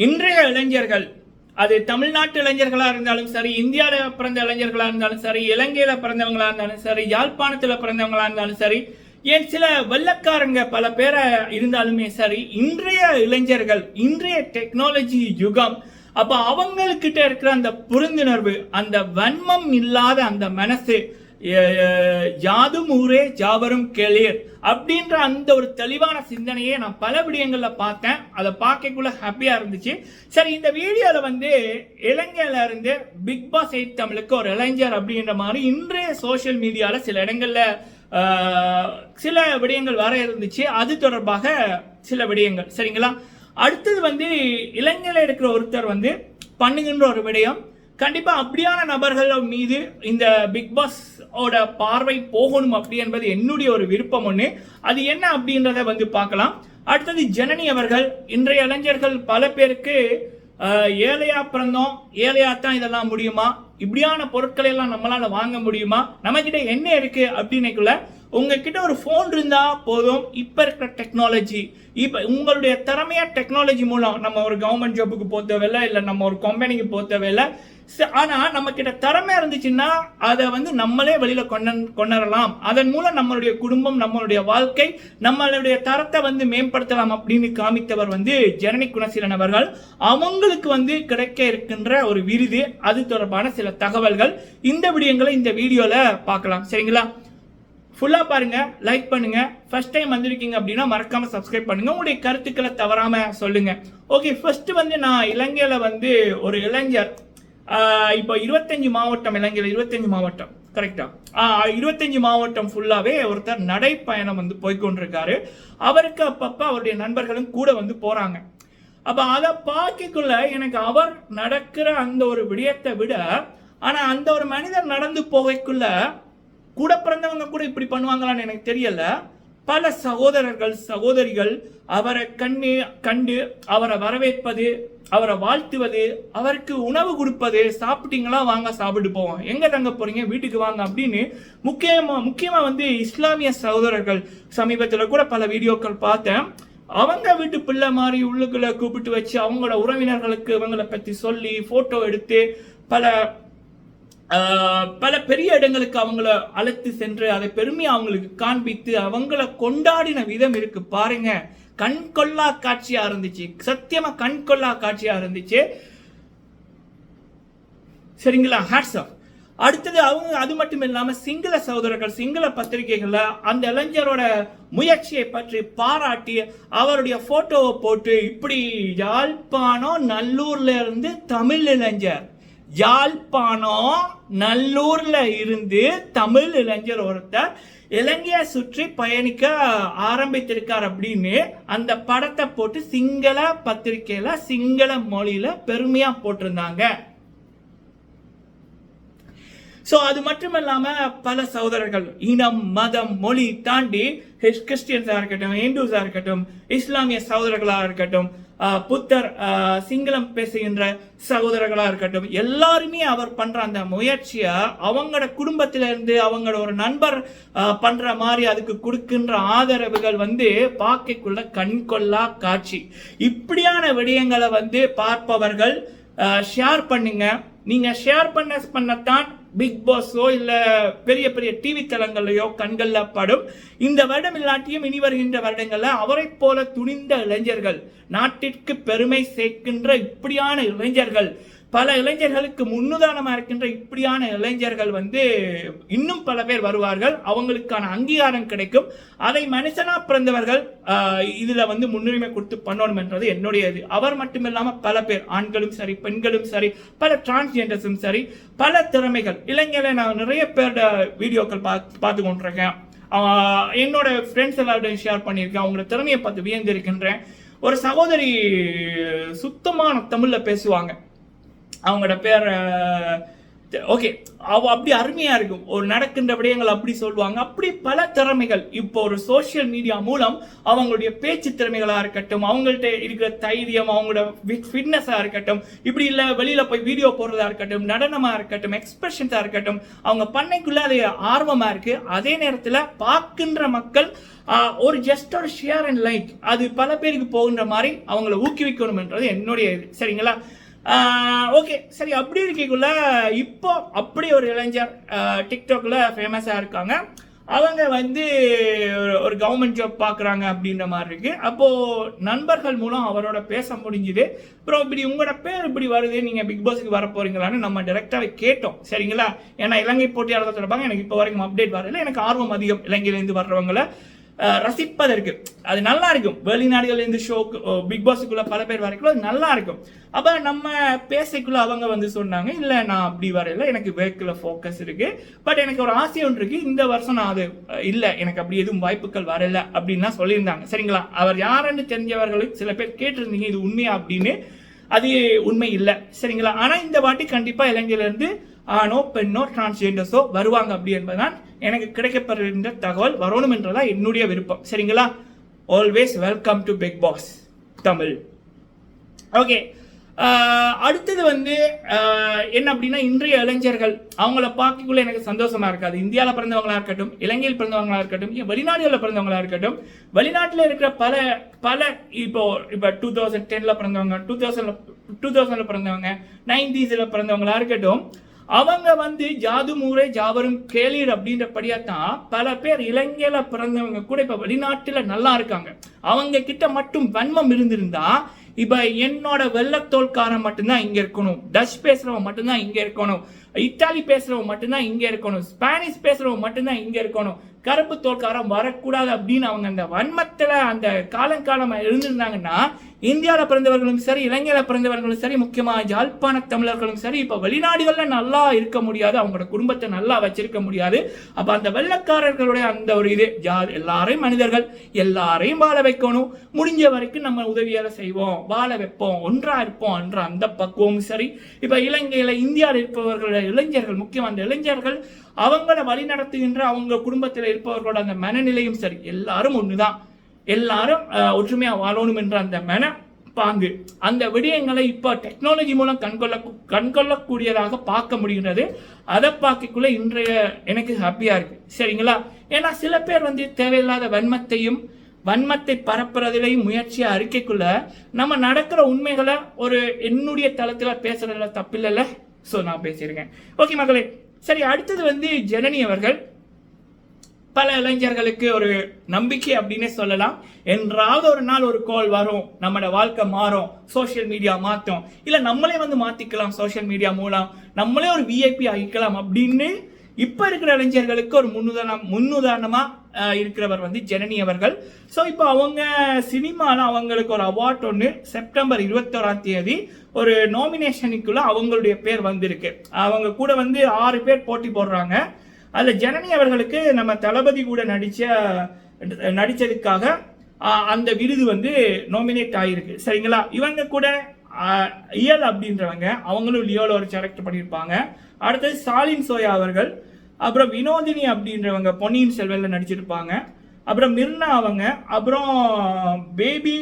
இன்றைய இளைஞர்கள், அது தமிழ்நாட்டு இளைஞர்களா இருந்தாலும் சரி, இந்தியாவில் பிறந்த இளைஞர்களா இருந்தாலும் சரி, இலங்கையில பிறந்தவங்களா இருந்தாலும் சரி, யாழ்ப்பாணத்தில் பிறந்தவங்களா இருந்தாலும் சரி, ஏன் சில வெள்ளக்காரங்க பல பேரை இருந்தாலுமே சரி, இன்றைய இளைஞர்கள், இன்றைய டெக்னாலஜி யுகம், அப்ப அவங்கக்கிட்ட இருக்கிற அந்த புரிந்துணர்வு, அந்த வன்மம் இல்லாத அந்த மனசு, யாதும் ஊரே ஜாவரும் கேளீர் அப்படின்ற அந்த ஒரு தெளிவான சிந்தனையை நான் பல விடயங்கள்ல பார்த்தேன். அதை பார்க்கக்குள்ள ஹாப்பியா இருந்துச்சு. சரி, இந்த வீடியோல இலங்கையில இருந்து பிக் பாஸ் 8 தமிழுக்கு ஒரு இளைஞர் அப்படின்ற மாதிரி இன்றைய சோசியல் மீடியால சில இடங்கள்ல சில விடயங்கள் வர இருந்துச்சு. அது தொடர்பாக சில விடயங்கள் சரிங்களா. அடுத்தது இலங்கையில இருக்கிற ஒருத்தர் பண்ணுகின்ற ஒரு விடயம், கண்டிப்பா அப்படியான நபர்கள் மீது இந்த பிக் பாஸ் ஓட பார்வை போகணும் அப்படி என்பது என்னுடைய ஒரு விருப்பம் ஒண்ணு. அது என்ன அப்படின்றத பார்க்கலாம். அடுத்தது ஜனனி அவர்கள், இன்றைய இளைஞர்கள் பல பேருக்கு ஏழையா பிறந்தோம், ஏழையா தான் இதெல்லாம் முடியுமா, இப்படியான பொருட்களை எல்லாம் நம்மளால வாங்க முடியுமா, நம்ம கிட்ட என்ன இருக்கு அப்படின்னுக்குள்ள உங்ககிட்ட ஒரு போன் இருந்தா போதும். இப்ப இருக்கிற டெக்னாலஜி, இப்ப உங்களுடைய திறமையா டெக்னாலஜி மூலம் நம்ம ஒரு கவர்மெண்ட் ஜாபுக்கு போக தேவையில்லை, இல்ல நம்ம ஒரு கம்பெனிக்கு போக தேவையில்லை. ஆனா நம்ம கிட்ட திறமை இருந்துச்சுன்னா அதை நம்மளே வெளியில கொண்டரலாம். அதன் மூலம் நம்மளுடைய குடும்பம், நம்மளுடைய வாழ்க்கை, நம்மளுடைய தரத்தை மேம்படுத்தலாம் அப்படின்னு காமித்தவர் ஜனனி குணசீலன் அவர்கள். அவங்களுக்கு கிடைக்க இருக்கின்ற ஒரு விருது, அது தொடர்பான சில தகவல்கள், இந்த விடயங்களை இந்த வீடியோல பார்க்கலாம் சரிங்களா. ஃபுல்லா பாருங்க, லைக் பண்ணுங்க. ஃபர்ஸ்ட் டைம் வந்திருக்கீங்க அப்படின்னா மறக்காம சப்ஸ்கிரைப் பண்ணுங்க. உங்களுடைய கருத்துக்களை தவறாம சொல்லுங்க. ஓகே, ஃபர்ஸ்ட் நான் இலங்கையில ஒரு இளைஞர், இப்போ 25 மாவட்டம், இலங்கையில 25 மாவட்டம் கரெக்டா, 25 மாவட்டம் ஃபுல்லாவே ஒருத்தர் நடைப்பயணம் போய்கொண்டிருக்காரு. அவருக்கு அப்பப்ப அவருடைய நண்பர்களும் கூட போறாங்க. அப்ப அதை பார்க்கக்குள்ள எனக்கு அவர் நடக்கிற அந்த ஒரு விடயத்தை விட, ஆனா அந்த ஒரு மனிதர் நடந்து போகக்குள்ள கூட பிறந்தவங்க கூட இப்படி பண்ணுவாங்களான்னு எனக்கு தெரியல. பல சகோதரர்கள் சகோதரிகள் அவரை கண்டு அவரை வரவேற்பது, அவரை வாழ்த்துவது, அவருக்கு உணவு கொடுப்பது, சாப்பிட்டீங்களா வாங்க சாப்பிட்டு போவோம், எங்க தங்க போறீங்க வீட்டுக்கு வாங்க அப்படின்னு முக்கியமா இஸ்லாமிய சகோதரர்கள், சமீபத்தில் கூட பல வீடியோக்கள் பார்த்தேன். அவங்க வீட்டு பிள்ளை மாதிரி உள்ளுக்குள்ள கூப்பிட்டு வச்சு அவங்களோட உறவினர்களுக்கு இவங்களை பத்தி சொல்லி போட்டோ எடுத்து பல பெரிய இடங்களுக்கு அவங்கள அழைத்து சென்று அதை பெருமையை அவங்களுக்கு காண்பித்து அவங்கள கொண்டாடின விதம் இருக்கு பாருங்க. கண்கொள்ளா காட்சியா இருந்துச்சு, சத்தியமா கண்கொள்ளா காட்சியா இருந்துச்சு சரிங்களா. Hats off. அடுத்தது அது மட்டும் இல்லாம சிங்கள சகோதரர்கள், சிங்கள பத்திரிகைகள்ல அந்த இளைஞரோட முயற்சியை பற்றி பாராட்டி அவருடைய போட்டோவை போட்டு, இப்படி யாழ்ப்பாணம் நல்லூர்ல இருந்து தமிழ் இளைஞர், யாழ்ப்பாணம் நல்லூர்ல இருந்து தமிழ் இளைஞர் ஒருத்தர் இலங்கையை சுற்றி பயணிக்க ஆரம்பித்திருக்கார் அப்படின்னு அந்த படத்தை போட்டு சிங்கள பத்திரிகையில சிங்கள மொழியில பெருமையா போட்டிருந்தாங்க. சோ அது மட்டும் இல்லாம பல சகோதரர்கள் இனம் மதம் மொழி தாண்டி கிறிஸ்டியன்ஸா இருக்கட்டும், இந்துஸா இருக்கட்டும், இஸ்லாமிய சகோதரர்களா இருக்கட்டும், புத்தர் சிங்களம் பேசுகின்ற சகோதரர்களா இருக்கட்டும், எல்லாருமே அவர் பண்ற அந்த முயற்சியை அவங்களோட குடும்பத்திலிருந்து அவங்களோட ஒரு நண்பர் பண்ற மாதிரி அதுக்கு கொடுக்கின்ற ஆதரவுகள் பார்க்கக்குள்ள கண்கொள்ளா காட்சி. இப்படியான விடயங்களை பார்ப்பவர்கள் ஷேர் பண்ணுங்க. நீங்க ஷேர் பண்ணத்தான் பிக் பாஸோ இல்ல பெரிய பெரிய டிவி தளங்களையோ கண்கள்ல படும். இந்த வருடம் இல்லாட்டியும் இனி வருகின்ற வருடங்கள்ல அவரை போல துணிந்த இளைஞர்கள், நாட்டிற்கு பெருமை சேர்க்கின்ற இப்படியான இளைஞர்கள், பல இளைஞர்களுக்கு முன்னுதாரணமா இருக்கின்ற இப்படியான இளைஞர்கள் இன்னும் பல பேர் வருவார்கள். அவங்களுக்கான அங்கீகாரம் கிடைக்கும். அதை மனுஷனா பிறந்தவர்கள் இதுல முன்னுரிமை கொடுத்து பண்ணணும் என்றது என்னுடைய இது. அவர் மட்டுமில்லாம பல பேர், ஆண்களும் சரி பெண்களும் சரி, பல டிரான்ஸ்ஜெண்டர்ஸும் சரி, பல திறமைகள் இளைஞர்களை நான் நிறைய பேரோட வீடியோக்கள் பார்த்து கொண்டிருக்கேன். என்னோட ஃப்ரெண்ட்ஸ் எல்லாருடையும் ஷேர் பண்ணியிருக்கேன். அவங்களோட திறமையை பார்த்து வியந்திருக்கின்றேன். ஒரு சகோதரி சுத்தமான தமிழ்ல பேசுவாங்க. அவங்களோட பேர் ஓகே, அப்படி அருமையா இருக்கும். ஒரு நடக்கின்ற விடயங்கள் அப்படி சொல்லுவாங்க. அப்படி பல திறமைகள் இப்போ ஒரு சோசியல் மீடியா மூலம் அவங்களுடைய பேச்சு திறமைகளா இருக்கட்டும், அவங்கள்ட்ட இருக்கிற தைரியம், அவங்களோட ஃபிட்னஸா இருக்கட்டும், இப்படி இல்ல வெளியில போய் வீடியோ போடுறதா இருக்கட்டும், நடனமா இருக்கட்டும், எக்ஸ்பிரஷன்ஸா இருக்கட்டும், அவங்க பண்ணைக்குள்ள அது ஆர்வமா இருக்கு. அதே நேரத்தில் பார்க்கின்ற மக்கள் ஒரு ஜஸ்ட் ஒரு ஷேர் அண்ட் லைக் அது பல பேருக்கு போகின்ற மாதிரி அவங்கள ஊக்குவிக்கணும்ன்றது என்னுடைய இது. சரிங்களா? ஓகே, சரி. அப்படி இருக்கக்குள்ள இப்போ அப்படி ஒரு இளைஞர் டிக்டாக்ல ஃபேமஸாக இருக்காங்க. அவங்க வந்து ஒரு கவர்மெண்ட் ஜாப் பார்க்குறாங்க அப்படின்ற மாதிரி இருக்கு. அப்போது நண்பர்கள் மூலம் அவரோட பேச முடிஞ்சுது. அப்புறம் இப்படி உங்களோட பேர் இப்படி வருது, நீங்கள் பிக் பாஸுக்கு வர போறீங்களான்னு நம்ம டைரெக்டாகவே கேட்டோம். சரிங்களா? ஏன்னா இலங்கை போட்டியாளர்கள் தொடர்பாக எனக்கு இப்போ வரைக்கும் அப்டேட் வரல. எனக்கு ஆர்வம் அதிகம் இலங்கையிலேருந்து வர்றவங்களை ரசிப்பதற்கு. அது நல்லா இருக்கும். வெளிநாடுகள்லேருந்து ஷோக்கு பிக் பாஸுக்குள்ள பல பேர் வரைக்கும் அது நல்லா இருக்கும். அப்போ நம்ம பேசக்குள்ள அவங்க வந்து சொன்னாங்க, இல்லை நான் அப்படி வரையில, எனக்கு வேர்க்கில் ஃபோக்கஸ் இருக்கு, பட் எனக்கு ஒரு ஆசை ஒன்று இருக்கு, இந்த வருஷம் நான் அது இல்லை, எனக்கு அப்படி எதுவும் வாய்ப்புகள் வரல அப்படின்னு சொல்லியிருந்தாங்க. சரிங்களா? அவர் யாருன்னு தெரிஞ்சவர்களுக்கு சில பேர் கேட்டிருந்தீங்க இது உண்மையா அப்படின்னு. அது உண்மை இல்லை. சரிங்களா? ஆனால் இந்த வாட்டி கண்டிப்பாக இலங்கையிலேருந்து ஆணோ பெண்ணோ டிரான்ஸ்ஜெண்டர்ஸோ வருவாங்க அப்படி என்பதுதான் எனக்கு கிடைக்கப்படுகின்ற தகவல். வரணும் என்றதான் என்னுடைய விருப்பம். சரிங்களா? Always welcome to Bigg Boss Tamil. Okay, அடுத்தது வந்து என்ன அப்படின்னா, இன்றைய இளைஞர்கள் அவங்கள பார்க்கக்குள்ள எனக்கு சந்தோஷமா இருக்காது. இந்தியாவில் பிறந்தவங்களா இருக்கட்டும், இலங்கையில் பிறந்தவங்களா இருக்கட்டும், வெளிநாடுகளில் பிறந்தவங்களா இருக்கட்டும், வெளிநாட்டில் இருக்கிற பல இப்போ 2010 பிறந்தவங்க, 2000 பிறந்தவங்க, 90s பிறந்தவங்களா இருக்கட்டும், அவங்க வந்து ஜாது மூரே ஜாவரும் கேளீர் அப்படின்றபடியா தான் பல பேர் இலங்கையில பிறந்தவங்க கூட இப்ப வெளிநாட்டுல நல்லா இருக்காங்க. அவங்க கிட்ட மட்டும் வன்மம் இருந்திருந்தா இப்ப என்னோட வெள்ளத்தோல்காரன் மட்டும்தான் இங்க இருக்கணும், டச் பேசுறவன் மட்டும்தான் இங்க இருக்கணும், இத்தாலி பேசுறவன் மட்டும்தான் இங்க இருக்கணும், ஸ்பானிஷ் பேசுறவன் மட்டும்தான் இங்க இருக்கணும், கருப்பு தோல்காரன் வரக்கூடாது அப்படின்னு அவங்க அந்த வன்மத்துல அந்த காலங்காலமா இருந்திருந்தாங்கன்னா, இந்தியாவில் பிறந்தவர்களும் சரி, இலங்கையில் பிறந்தவர்களும் சரி, முக்கியமாக யாழ்ப்பாண தமிழர்களும் சரி, இப்போ வெளிநாடுகளில் நல்லா இருக்க முடியாது, அவங்களோட குடும்பத்தை நல்லா வச்சிருக்க முடியாது. அப்போ அந்த வெள்ளக்காரர்களுடைய அந்த ஒரு இது எல்லாரையும் மனிதர்கள், எல்லாரையும் வாழ வைக்கணும், முடிஞ்ச வரைக்கும் நம்ம உதவியால செய்வோம், வாழ வைப்போம், ஒன்றா இருப்போம் என்ற அந்த பக்குவமும் சரி. இப்போ இலங்கையில் இந்தியாவில் இருப்பவர்களோட இளைஞர்கள், முக்கியமாக அந்த இளைஞர்கள் அவங்கள வழி நடத்துகின்ற அவங்க குடும்பத்தில் இருப்பவர்களோட அந்த மனநிலையும் சரி, எல்லாரும் ஒண்ணுதான், எல்லாரும் ஒற்றுமையா வாழணும் என்ற அந்த மன பாங்கு, அந்த விடயங்களை இப்ப டெக்னாலஜி மூலம் கண்கொள்ளக்கூடியதாக பார்க்க முடிகிறது. அதை பார்க்கக்குள்ள இன்றைய எனக்கு ஹாப்பியா இருக்கு. சரிங்களா? ஏன்னா சில பேர் வந்து தேவையில்லாத வன்மத்தை பரப்புறதுலையும் முயற்சியா அறிக்கைக்குள்ள நம்ம நடக்கிற உண்மைகளை ஒரு என்னுடைய தளத்துல பேசுறதுல தப்பில்லைல்ல. ஸோ நான் பேசியிருக்கேன். ஓகே மக்களே, சரி. அடுத்தது வந்து ஜனனி அவர்கள் பல இளைஞர்களுக்கு ஒரு நம்பிக்கை அப்படின்னு சொல்லலாம். என்றாவது ஒரு நாள் ஒரு கால் வரும், நம்மளோட வாழ்க்கை மாறும், சோசியல் மீடியா மாற்றும், இல்லை நம்மளே வந்து மாற்றிக்கலாம், சோசியல் மீடியா மூலம் நம்மளே ஒரு விஐபி ஆகிக்கலாம் அப்படின்னு இப்போ இருக்கிற இளைஞர்களுக்கு ஒரு முன்னுதாரணமாக இருக்கிறவர் வந்து ஜனனி அவர்கள். ஸோ இப்போ அவங்க சினிமாவில் அவங்களுக்கு ஒரு அவார்ட் ஒன்று செப்டம்பர் 21 ஒரு நாமினேஷனுக்குள்ள அவங்களுடைய பேர் வந்திருக்கு. அவங்க கூட வந்து 6 பேர் போட்டி போடுறாங்க. அதில் ஜனனி அவர்களுக்கு நம்ம தளபதி கூட நடிச்சதுக்காக அந்த விருது வந்து நாமினேட் ஆகிருக்கு. சரிங்களா? இவங்க கூட இயல் அப்படின்றவங்க, அவங்களும் லியோல ஒரு கேரக்டர் பண்ணியிருப்பாங்க. அடுத்தது சாலின் சோயா அவர்கள், அப்புறம் வினோதினி அப்படின்றவங்க பொன்னியின் செல்வன்ல நடிச்சிருப்பாங்க, அப்புறம் மிர்னா அவங்க, அப்புறம் பேபி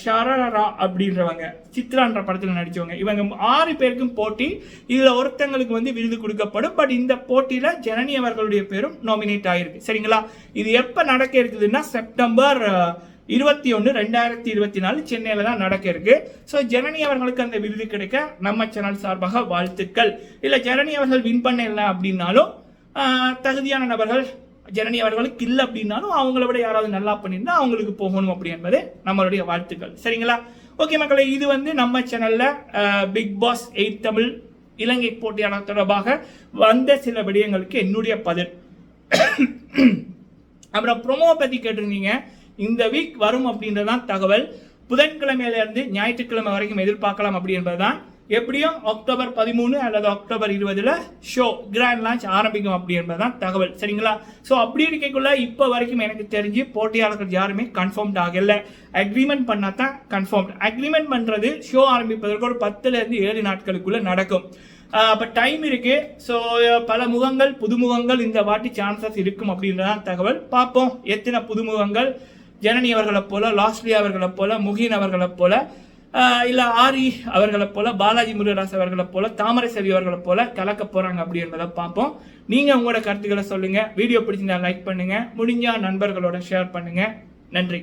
ஷரரா அப்படின்றவங்க சித்ரான்ற படத்தில் நடிச்சவங்க. இவங்க 6 பேருக்கும் போட்டி. இதில் ஒருத்தங்களுக்கு வந்து விருது கொடுக்கப்படும். பட் இந்த போட்டியில் ஜனனி அவர்களுடைய பேரும் நாமினேட் ஆகிருக்கு. சரிங்களா? இது எப்போ நடக்க இருக்குதுன்னா செப்டம்பர் 21, 2024 சென்னையில் தான் நடக்க இருக்கு. ஸோ ஜனனி அவர்களுக்கு அந்த விருது கிடைக்க நம்ம சேனல் சார்பாக வாழ்த்துக்கள். இல்லை ஜனனி அவர்கள் வின் பண்ணல அப்படின்னாலும் தகுதியான நபர்கள் ஜனனி அவர்களுக்கு இல்லை அப்படின்னாலும் அவங்கள விட யாராவது நல்லா பண்ணியிருந்தா அவங்களுக்கு போகணும் அப்படி என்பது நம்மளுடைய வாழ்த்துக்கள். சரிங்களா? ஓகே மக்களை, இது வந்து நம்ம சேனல்ல பிக் பாஸ் 8 தமிழ் இலங்கை போட்டியாளர் தொடர்பாக வந்த சில விடயங்களுக்கு என்னுடைய பதில். அப்புறம் ப்ரோமோ பத்தி கேட்டிருந்தீங்க. இந்த வீக் வரும் அப்படின்றதான் தகவல். புதன்கிழமையிலிருந்து ஞாயிற்றுக்கிழமை வரைக்கும் எதிர்பார்க்கலாம் அப்படி என்பதுதான். எப்படியும் அக்டோபர் 13 அல்லது அக்டோபர் 20 ஷோ கிராண்ட் லான்ச் ஆரம்பிக்கும் அப்படி என்பதுதான் தகவல். சரிங்களா? ஸோ அப்படி இருக்கக்குள்ள இப்போ வரைக்கும் எனக்கு தெரிஞ்சு போட்டியாளர்கள் யாருமே கன்ஃபார்ம்ட் ஆகல. அக்ரிமெண்ட் பண்ணாதான் கன்ஃபார்ம். அக்ரிமெண்ட் பண்றது ஷோ ஆரம்பிப்பதற்கு ஒரு 10 to 7 நாட்களுக்குள்ள நடக்கும். அப்போ டைம் இருக்கு. ஸோ பல முகங்கள் புதுமுகங்கள் இந்த வாட்டி சான்சஸ் இருக்கும் அப்படின்றதான் தகவல். பார்ப்போம் எத்தனை புதுமுகங்கள் ஜனனி அவர்களை போல, லாஸ்லியா அவர்களை போல, முகின் அவர்களை போல, இல்லை ஆரி அவர்களை போல, பாலாஜி முருகதாஸ் அவர்களை போல, தாமரை செல்வி அவர்களை போல கலக்க போறாங்க அப்படின்றத பார்ப்போம். நீங்க உங்களோட கருத்துக்களை சொல்லுங்க. வீடியோ பிடிச்சிருந்தா லைக் பண்ணுங்க, முடிஞ்சா நண்பர்களோட ஷேர் பண்ணுங்க. நன்றி.